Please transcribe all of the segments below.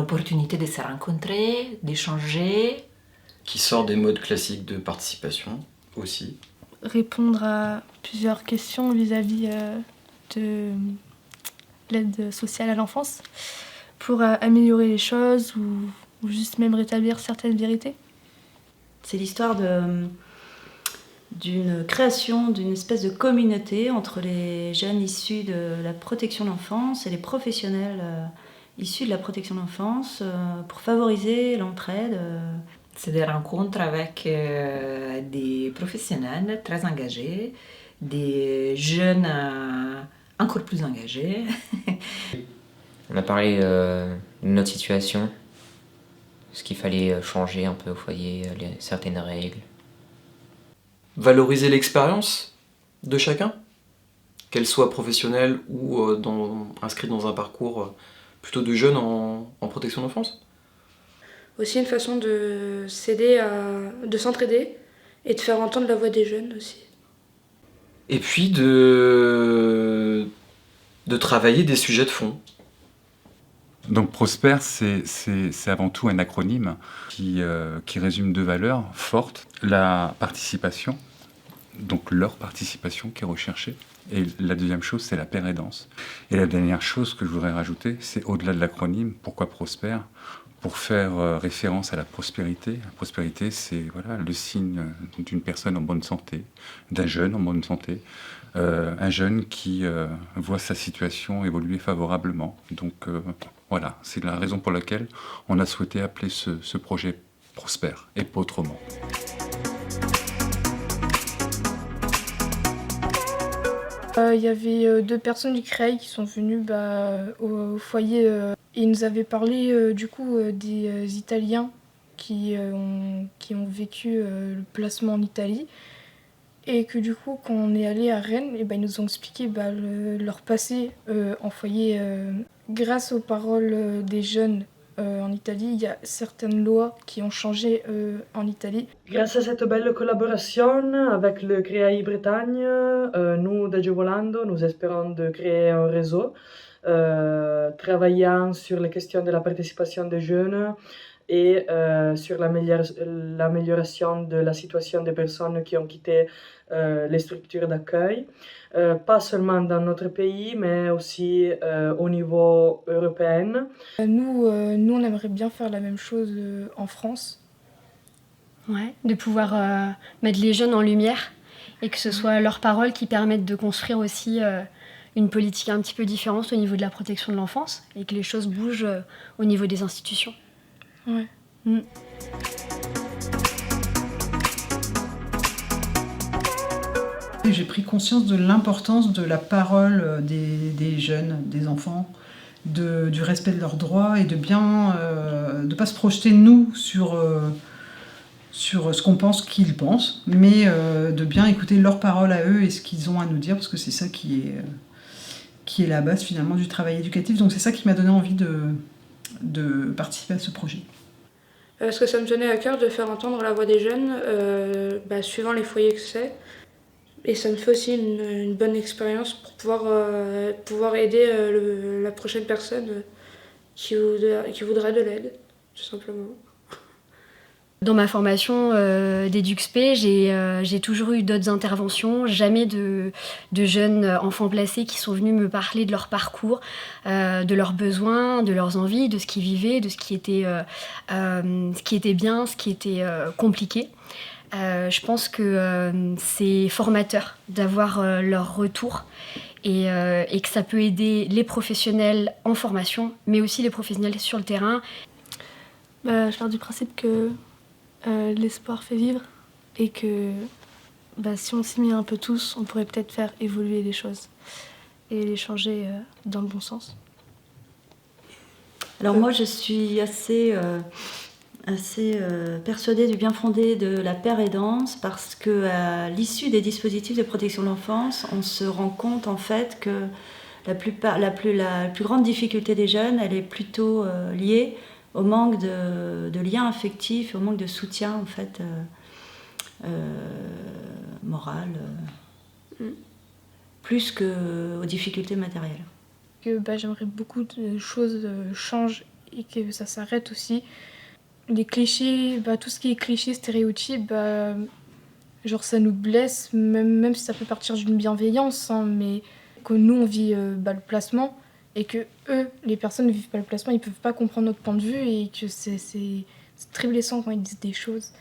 l'opportunité de se rencontrer, d'échanger. Qui sort des modes classiques de participation aussi. Répondre à plusieurs questions vis-à-vis de l'aide sociale à l'enfance pour améliorer les choses ou juste même rétablir certaines vérités. C'est l'histoire d'une création d'une espèce de communauté entre les jeunes issus de la protection de l'enfance et les professionnels issus de la protection de l'enfance pour favoriser l'entraide. C'est des rencontres avec des professionnels très engagés, des jeunes encore plus engagés. On a parlé de notre situation, ce qu'il fallait changer un peu au foyer, certaines règles. Valoriser l'expérience de chacun, qu'elle soit professionnelle ou inscrite dans un parcours plutôt de jeunes en protection d'enfance. Aussi une façon de de s'entraider et de faire entendre la voix des jeunes aussi. Et puis de travailler des sujets de fond. Donc Prosper, c'est avant tout un acronyme qui résume deux valeurs fortes. La participation, donc leur participation qui est recherchée. Et la deuxième chose, c'est la pérédance. Et la dernière chose que je voudrais rajouter, c'est au-delà de l'acronyme, pourquoi Prosper ? Pour faire référence à la prospérité. La prospérité, c'est voilà, le signe d'une personne en bonne santé, d'un jeune en bonne santé, un jeune qui voit sa situation évoluer favorablement. Donc voilà, c'est la raison pour laquelle on a souhaité appeler ce projet Prosper, et pas autrement. Il y avait deux personnes du CREI qui sont venues au foyer et ils nous avaient parlé du coup des Italiens qui ont vécu le placement en Italie et que du coup quand on est allé à Rennes, ils nous ont expliqué leur passé en foyer. Grâce aux paroles des jeunes en Italie, il y a certaines lois qui ont changé en Italie. Grâce à cette belle collaboration avec le CREAI Bretagne, nous, d'Agiovolando, nous espérons de créer un réseau travaillant sur les questions de la participation des jeunes et sur l'amélioration de la situation des personnes qui ont quitté les structures d'accueil, pas seulement dans notre pays, mais aussi au niveau européen. Nous, on aimerait bien faire la même chose en France. Ouais, de pouvoir mettre les jeunes en lumière et que ce soit leurs paroles qui permettent de construire aussi une politique un petit peu différente au niveau de la protection de l'enfance et que les choses bougent au niveau des institutions. Ouais. J'ai pris conscience de l'importance de la parole des jeunes, des enfants, du respect de leurs droits et de pas se projeter nous sur ce qu'on pense qu'ils pensent, mais de bien écouter leurs paroles à eux et ce qu'ils ont à nous dire, parce que c'est ça qui est la base finalement du travail éducatif. Donc c'est ça qui m'a donné envie de participer à ce projet. Parce que ça me tenait à cœur de faire entendre la voix des jeunes, suivant les foyers que c'est. Et ça me fait aussi une bonne expérience pour pouvoir aider la prochaine personne qui voudrait de l'aide, tout simplement. Dans ma formation d'EduxP, j'ai toujours eu d'autres interventions, jamais de jeunes enfants placés qui sont venus me parler de leur parcours, de leurs besoins, de leurs envies, de ce qu'ils vivaient, de ce qui était bien, ce qui était compliqué. Je pense que c'est formateur d'avoir leur retour et que ça peut aider les professionnels en formation, mais aussi les professionnels sur le terrain. Je pars du principe que l'espoir fait vivre et que si on s'y met un peu tous, on pourrait peut-être faire évoluer les choses et les changer dans le bon sens. Alors moi je suis assez persuadée du bien fondé de la pérédance parce qu'à l'issue des dispositifs de protection de l'enfance, on se rend compte en fait que la plus grande difficulté des jeunes, elle est plutôt liée au manque de liens affectifs, au manque de soutien en fait moral, plus qu'aux difficultés matérielles. J'aimerais beaucoup de choses changent et que ça s'arrête aussi. Les clichés, tout ce qui est clichés, stéréotypes, genre ça nous blesse, même si ça peut partir d'une bienveillance, hein, mais que nous on vit le placement et que eux, les personnes ne vivent pas le placement, ils peuvent pas comprendre notre point de vue et que c'est très blessant quand ils disent des choses.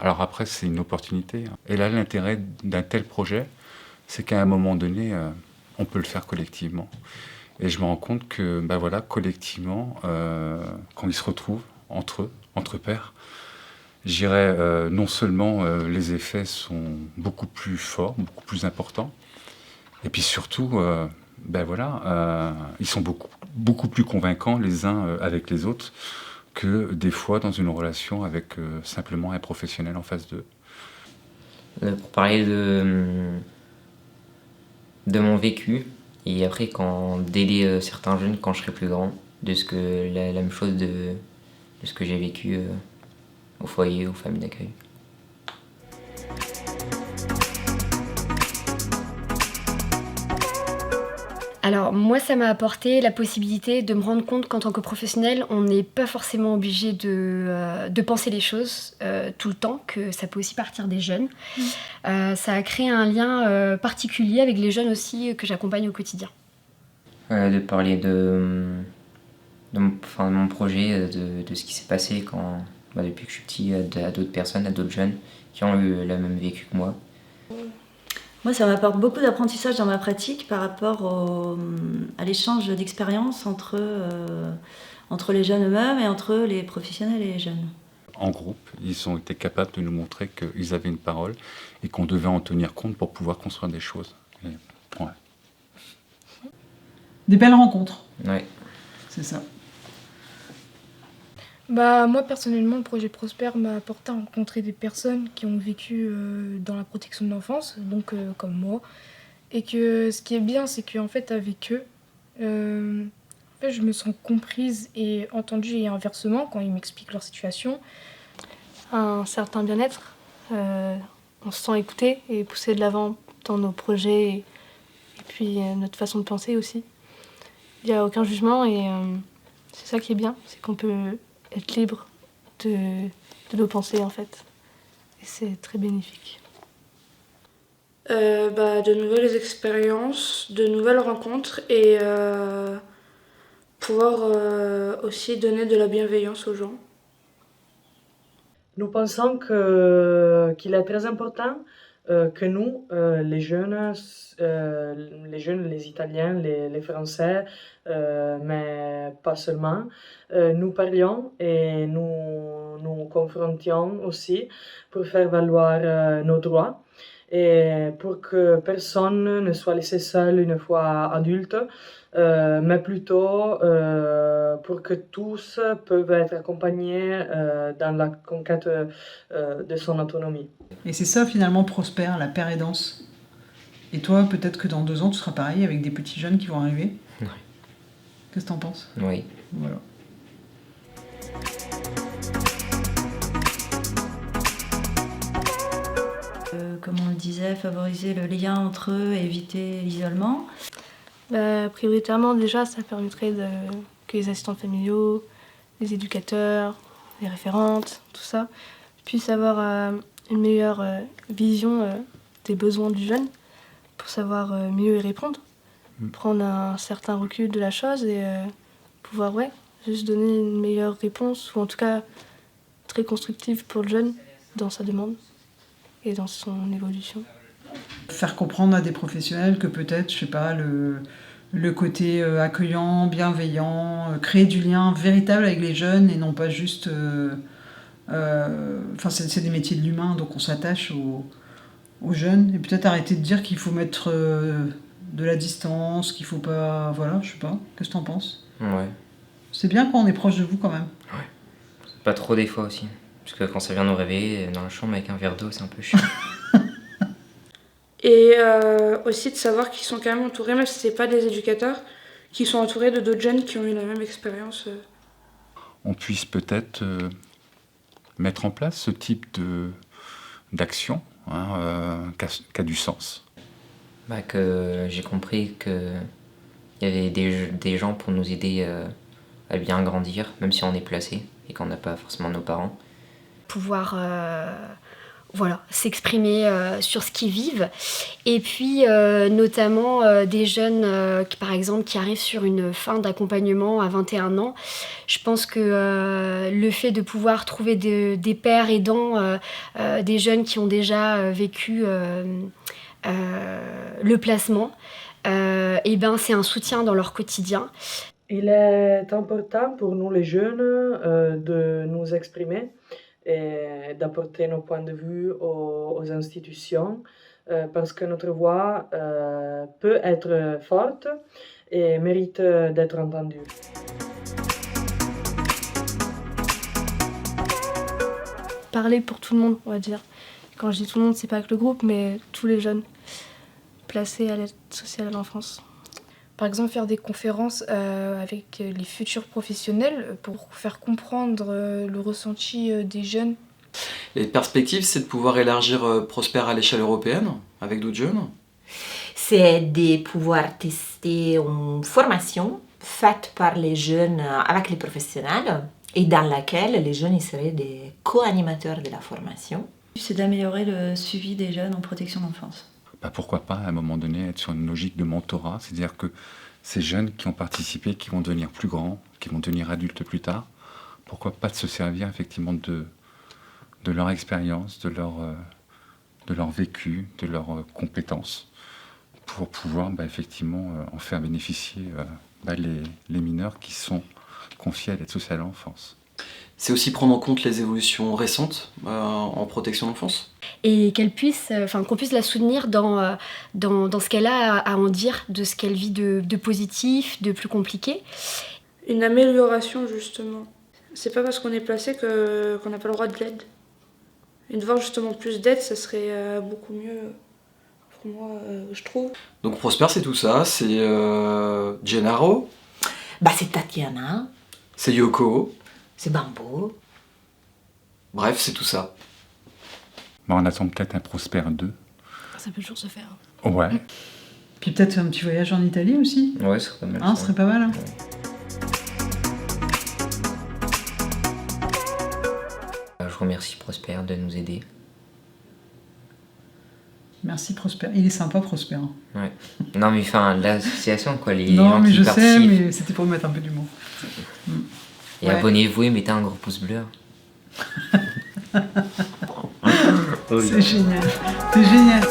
Alors après, c'est une opportunité. Et là, l'intérêt d'un tel projet, c'est qu'à un moment donné, on peut le faire collectivement. Et je me rends compte que, collectivement, quand ils se retrouvent entre eux, entre pairs, je dirais, non seulement les effets sont beaucoup plus forts, beaucoup plus importants, et puis surtout, ils sont beaucoup plus convaincants les uns avec les autres que des fois dans une relation avec simplement un professionnel en face d'eux. Pour parler de mon vécu, et après d'aider certains jeunes quand je serai plus grand, la même chose de ce que j'ai vécu au foyer, aux familles d'accueil. Alors moi, ça m'a apporté la possibilité de me rendre compte qu'en tant que professionnel, on n'est pas forcément obligé de penser les choses tout le temps, que ça peut aussi partir des jeunes. Ça a créé un lien particulier avec les jeunes aussi que j'accompagne au quotidien. De parler de mon projet, de ce qui s'est passé depuis que je suis petit, à d'autres personnes, à d'autres jeunes qui ont eu le même vécu que moi. Moi, ça m'apporte beaucoup d'apprentissage dans ma pratique par rapport à l'échange d'expériences entre les jeunes eux-mêmes et entre les professionnels et les jeunes. En groupe, ils ont été capables de nous montrer qu'ils avaient une parole et qu'on devait en tenir compte pour pouvoir construire des choses. Des belles rencontres. Ouais. C'est ça. Moi, personnellement, le projet Prosper m'a apporté à rencontrer des personnes qui ont vécu dans la protection de l'enfance, donc comme moi. Et que ce qui est bien, c'est qu'en fait, avec eux, je me sens comprise et entendue, et inversement, quand ils m'expliquent leur situation. Un certain bien-être, on se sent écouté et poussé de l'avant dans nos projets et puis notre façon de penser aussi. Il n'y a aucun jugement et c'est ça qui est bien, c'est qu'on peut être libre de nos pensées en fait. Et c'est très bénéfique. De nouvelles expériences, de nouvelles rencontres et pouvoir aussi donner de la bienveillance aux gens. Nous pensons qu'il est très important que nous, les jeunes, les Italiens, les Français, mais pas seulement, nous parlions et nous confrontions aussi pour faire valoir nos droits et pour que personne ne soit laissé seul une fois adulte, mais plutôt pour que tous peuvent être accompagnés dans la conquête de son autonomie. Et c'est ça finalement Prosper, la paire aidance. Et toi, peut-être que dans 2 ans, tu seras pareil avec des petits jeunes qui vont arriver. Oui. Qu'est-ce que t'en penses ? Oui. Voilà. Comme on le disait, favoriser le lien entre eux et éviter l'isolement. Prioritairement, déjà, ça permettrait que les assistants familiaux, les éducateurs, les référentes, tout ça, puissent avoir une meilleure vision des besoins du jeune pour savoir mieux y répondre, prendre un certain recul de la chose et pouvoir juste donner une meilleure réponse ou en tout cas très constructive pour le jeune dans sa demande et dans son évolution. Faire comprendre à des professionnels que peut-être, je sais pas, le côté accueillant, bienveillant, créer du lien véritable avec les jeunes et non pas juste... c'est des métiers de l'humain, donc on s'attache aux jeunes. Et peut-être arrêter de dire qu'il faut mettre de la distance, qu'il faut pas... Voilà, je sais pas. Qu'est-ce que t'en penses ? Ouais. C'est bien quand on est proche de vous quand même. Ouais. Pas trop des fois aussi. Parce que quand ça vient nous réveiller dans la chambre avec un verre d'eau, c'est un peu chiant. Et aussi de savoir qu'ils sont quand même entourés, même si c'est pas des éducateurs, qu'ils sont entourés de d'autres jeunes qui ont eu la même expérience. On puisse peut-être mettre en place ce type d'action qui a du sens. Que j'ai compris qu'il y avait des gens pour nous aider à bien grandir, même si on est placé et qu'on n'a pas forcément nos parents. Pouvoir s'exprimer sur ce qu'ils vivent. Et puis notamment des jeunes qui, par exemple, qui arrivent sur une fin d'accompagnement à 21 ans. Je pense que le fait de pouvoir trouver des pères aidants, des jeunes qui ont déjà vécu le placement, c'est un soutien dans leur quotidien. Il est important pour nous les jeunes de nous exprimer et d'apporter nos points de vue aux institutions parce que notre voix peut être forte et mérite d'être entendue. Parler pour tout le monde, on va dire. Quand je dis tout le monde, c'est pas que le groupe, mais tous les jeunes placés à l'aide sociale à l'enfance. Par exemple, faire des conférences avec les futurs professionnels pour faire comprendre le ressenti des jeunes. Les perspectives, c'est de pouvoir élargir Prosper à l'échelle européenne, avec d'autres jeunes. C'est de pouvoir tester une formation faite par les jeunes avec les professionnels et dans laquelle les jeunes seraient des co-animateurs de la formation. C'est d'améliorer le suivi des jeunes en protection d'enfance. Pourquoi pas, à un moment donné, être sur une logique de mentorat, c'est-à-dire que ces jeunes qui ont participé, qui vont devenir plus grands, qui vont devenir adultes plus tard, pourquoi pas de se servir effectivement de leur expérience, de leur vécu, de leurs compétences, pour pouvoir effectivement en faire bénéficier les mineurs qui sont confiés à l'aide sociale à l'enfance. C'est aussi prendre en compte les évolutions récentes en protection de l'enfance. Et qu'on puisse la soutenir dans ce qu'elle a à en dire, de ce qu'elle vit de positif, de plus compliqué. Une amélioration, justement. C'est pas parce qu'on est placé qu'on n'a pas le droit de l'aide. Et de voir justement plus d'aide, ça serait beaucoup mieux pour moi, je trouve. Donc Prosper, c'est tout ça. C'est Gennaro. C'est Tatiana. C'est Yoko. C'est Bambo. Bref, c'est tout ça. On attend peut-être un Prosper 2. Ça peut toujours se faire. Ouais. Puis peut-être un petit voyage en Italie aussi. Ouais, ce serait pas mal. Ce serait pas mal. Hein. Ouais. Je remercie Prosper de nous aider. Merci Prosper. Il est sympa Prosper. Ouais. Non mais l'association quoi, les non gens mais qui je participent. sais, mais c'était pour mettre un peu d'humour. Et abonnez-vous et mettez un gros pouce bleu. C'est génial. C'est génial.